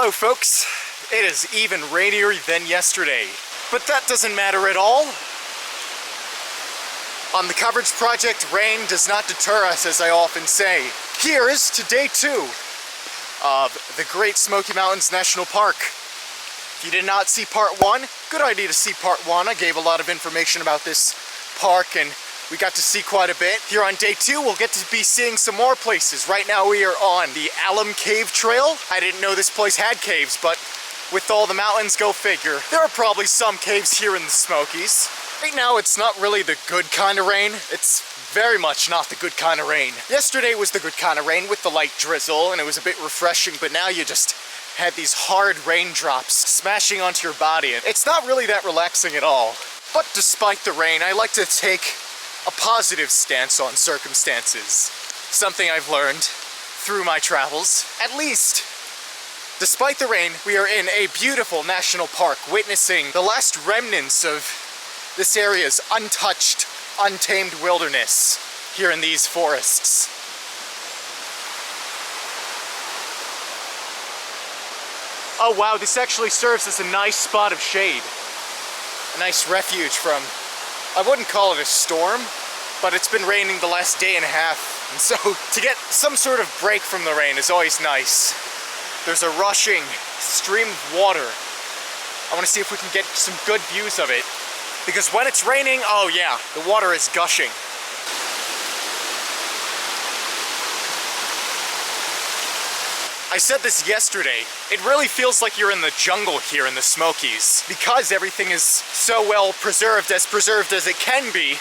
Hello folks, it is even rainier than yesterday, but that doesn't matter at all. On the coverage project, rain does not deter us, as I often say. Here is to day 2 of the Great Smoky Mountains National Park. If you did not see part 1, good idea to see part 1. I gave a lot of information about this park and we got to see quite a bit. Here on day 2, we'll get to be seeing some more places. Right now we are on the Alum Cave Trail. I didn't know this place had caves, but with all the mountains, go figure. There are probably some caves here in the Smokies. Right now it's not really the good kind of rain. It's very much not the good kind of rain. Yesterday was the good kind of rain with the light drizzle and it was a bit refreshing, but now you just had these hard raindrops smashing onto your body. It's not really that relaxing at all. But despite the rain, I like to take a positive stance on circumstances. Something I've learned through my travels. At least, despite the rain, we are in a beautiful national park, witnessing the last remnants of this area's untouched, untamed wilderness here in these forests. Oh wow, this actually serves as a nice spot of shade. A nice refuge from, I wouldn't call it a storm, but it's been raining the last day and a half. And so to get some sort of break from the rain is always nice. There's a rushing stream of water. I want to see if we can get some good views of it. Because when it's raining, oh yeah, the water is gushing. I said this yesterday, it really feels like you're in the jungle here in the Smokies. Because everything is so well preserved as it can be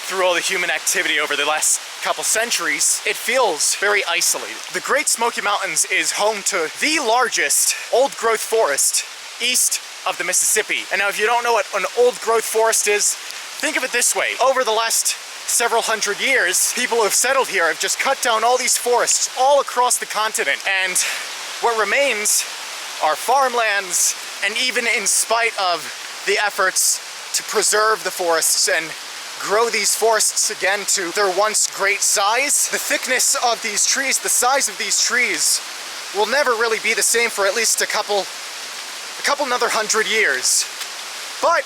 through all the human activity over the last couple centuries, it feels very isolated. The Great Smoky Mountains is home to the largest old-growth forest east of the Mississippi. And now if you don't know what an old-growth forest is, think of it this way. Over the last several hundred years, people who have settled here have just cut down all these forests all across the continent. And what remains are farmlands, and even in spite of the efforts to preserve the forests and grow these forests again to their once great size, the thickness of these trees, the size of these trees will never really be the same for at least a couple another 100 years. But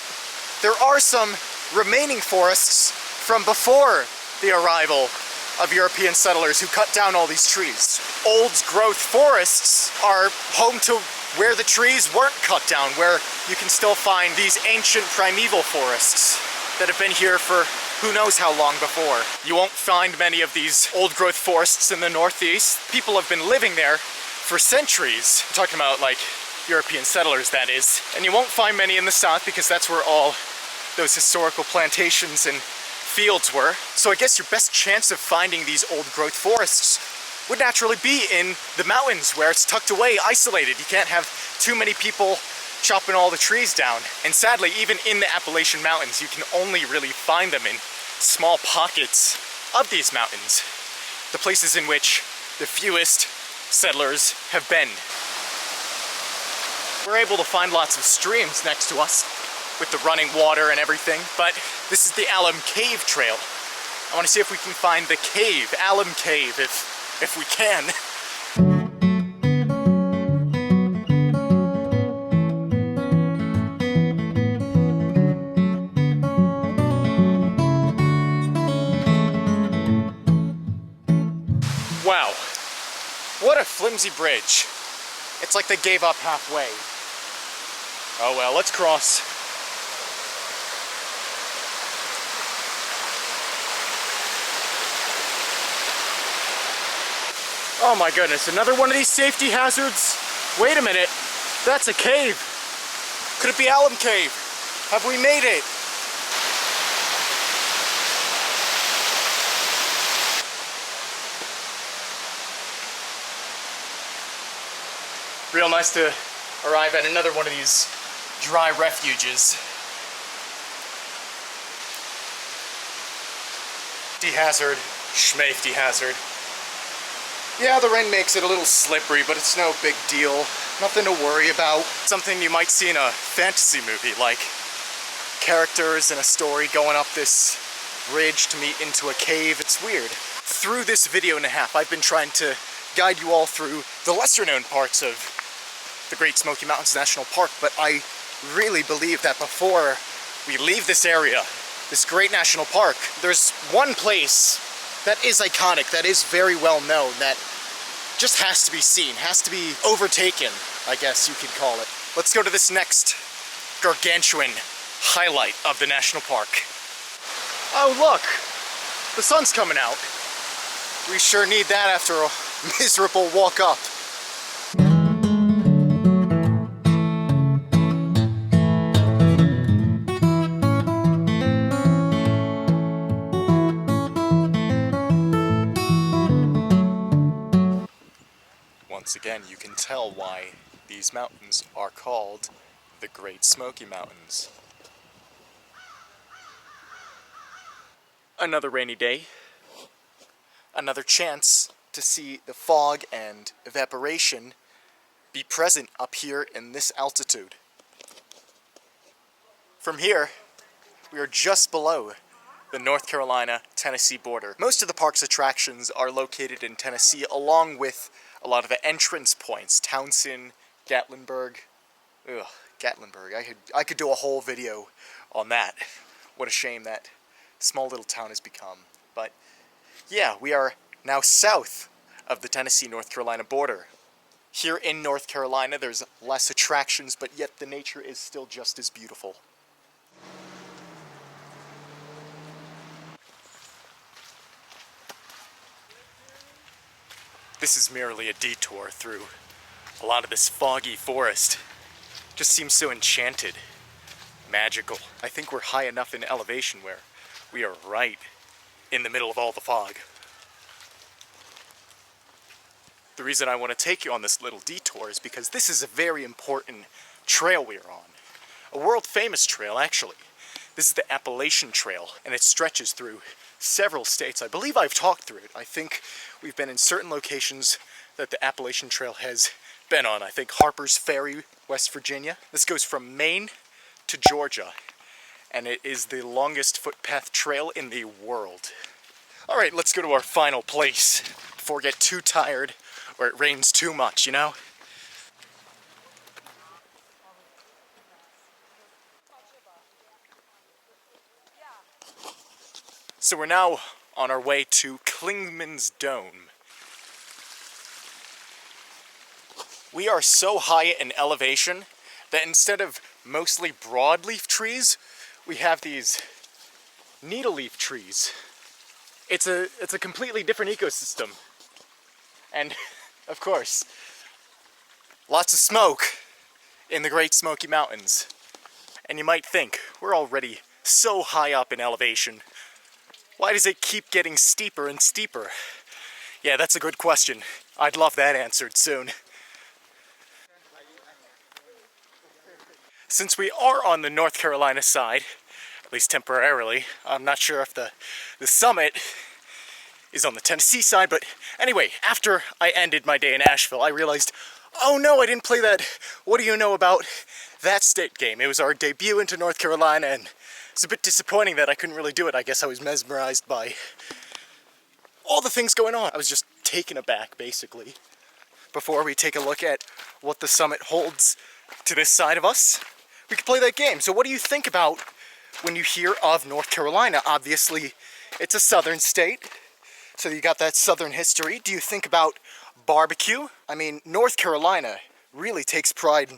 there are some remaining forests from before the arrival of European settlers who cut down all these trees. Old growth forests are home to where the trees weren't cut down, where you can still find these ancient primeval forests that have been here for who knows how long before. You won't find many of these old growth forests in the Northeast. People have been living there for centuries. I'm talking about like European settlers, that is. And you won't find many in the South because that's where all those historical plantations and fields were. So I guess your best chance of finding these old growth forests would naturally be in the mountains where it's tucked away, isolated. You can't have too many people chopping all the trees down. And sadly, even in the Appalachian Mountains, you can only really find them in small pockets of these mountains, the places in which the fewest settlers have been. We're able to find lots of streams next to us with the running water and everything, but this is the Alum Cave Trail. I want to see if we can find the cave, Alum Cave, if we can. Wow, what a flimsy bridge. It's like they gave up halfway. Oh well, let's cross. Oh my goodness, another one of these safety hazards? Wait a minute, that's a cave. Could it be Alum Cave? Have we made it? Real nice to arrive at another one of these dry refuges. Hazard, schmafety hazard. Yeah, the rain makes it a little slippery, but it's no big deal. Nothing to worry about. Something you might see in a fantasy movie, like characters in a story going up this bridge to meet into a cave. It's weird. Through this video and a half, I've been trying to guide you all through the lesser known parts of the Great Smoky Mountains National Park, but I really believe that before we leave this area, this great national park, there's one place that is iconic, that is very well known, that just has to be seen, has to be overtaken, I guess you could call it. Let's go to this next gargantuan highlight of the national park. Oh look, the sun's coming out. We sure need that after a miserable walk up. Once again, you can tell why these mountains are called the Great Smoky Mountains. Another rainy day. Another chance to see the fog and evaporation be present up here in this altitude. From here, we are just below the North Carolina-Tennessee border. Most of the park's attractions are located in Tennessee, along with a lot of the entrance points. Townsend, Gatlinburg. Ugh, Gatlinburg. I could do a whole video on that. What a shame that small little town has become. But yeah, we are now south of the Tennessee-North Carolina border. Here in North Carolina, there's less attractions, but yet the nature is still just as beautiful. This is merely a detour through a lot of this foggy forest. Just seems so enchanted, magical. I think we're high enough in elevation where we are right in the middle of all the fog. The reason I want to take you on this little detour is because this is a very important trail we are on. A world-famous trail, actually. This is the Appalachian Trail, and it stretches through several states. I believe I've talked through it. I think we've been in certain locations that the Appalachian Trail has been on. I think Harper's Ferry, West Virginia. This goes from Maine to Georgia, and it is the longest footpath trail in the world. All right, let's go to our final place before we get too tired or it rains too much, you know? So we're now on our way to Clingman's Dome. We are so high in elevation that instead of mostly broadleaf trees, we have these needle-leaf trees. It's a completely different ecosystem. And, of course, lots of smoke in the Great Smoky Mountains. And you might think, we're already so high up in elevation. Why does it keep getting steeper and steeper? Yeah, that's a good question. I'd love that answered soon. Since we are on the North Carolina side, at least temporarily, I'm not sure if the summit is on the Tennessee side, but anyway, after I ended my day in Asheville, I realized, oh no, I didn't play that What Do You Know About That State game. It was our debut into North Carolina, and it's a bit disappointing that I couldn't really do it. I guess I was mesmerized by all the things going on. I was just taken aback, basically. Before we take a look at what the summit holds to this side of us, we could play that game. So what do you think about when you hear of North Carolina? Obviously, it's a southern state, so you got that southern history. Do you think about barbecue? I mean, North Carolina really takes pride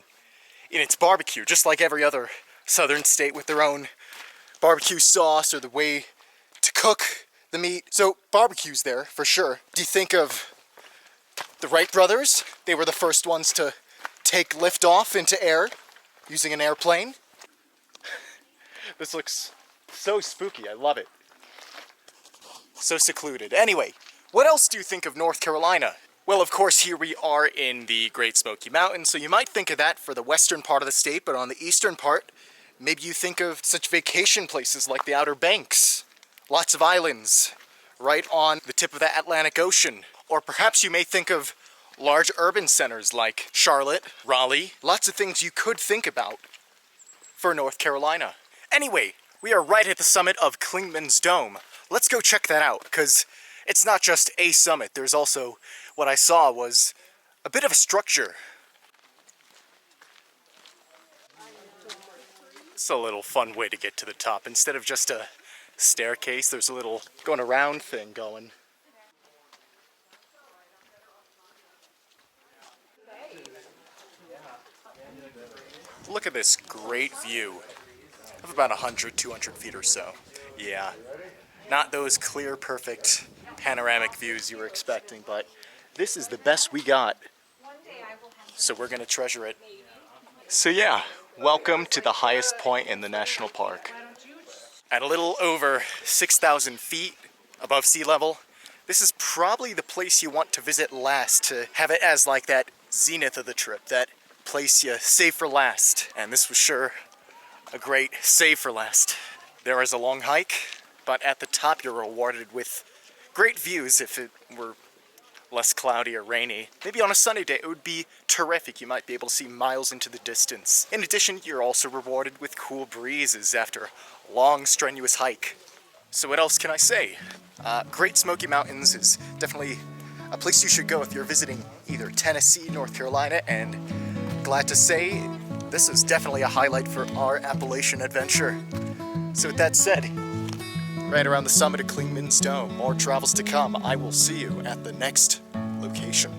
in its barbecue, just like every other southern state with their own barbecue sauce or the way to cook the meat. So barbecue's there for sure. Do you think of the Wright brothers? They were the first ones to take lift off into air using an airplane. This looks so spooky. I love it. So secluded. Anyway, what else do you think of North Carolina? Well, of course, here we are in the Great Smoky Mountains, so you might think of that for the western part of the state, but on the eastern part, maybe you think of such vacation places like the Outer Banks. Lots of islands right on the tip of the Atlantic Ocean. Or perhaps you may think of large urban centers like Charlotte, Raleigh. Lots of things you could think about for North Carolina. Anyway, we are right at the summit of Clingman's Dome. Let's go check that out, because it's not just a summit. There's also, what I saw was a bit of a structure. It's a little fun way to get to the top. Instead of just a staircase, there's a little going around thing going. Look at this great view of about 100, 200 feet or so. Yeah, not those clear, perfect panoramic views you were expecting, but this is the best we got. So we're gonna treasure it. So yeah, welcome to the highest point in the national park. At a little over 6,000 feet above sea level, this is probably the place you want to visit last, to have it as like that zenith of the trip, that place you save for last. And this was sure a great save for last. There is a long hike, but at the top you're rewarded with great views. If it were less cloudy or rainy, maybe on a sunny day, it would be terrific. You might be able to see miles into the distance. In addition, you're also rewarded with cool breezes after a long, strenuous hike. So what else can I say? Great Smoky Mountains is definitely a place you should go if you're visiting either Tennessee, North Carolina, and glad to say this is definitely a highlight for our Appalachian adventure. So with that said, right around the summit of Clingman's Dome, more travels to come. I will see you at the next location.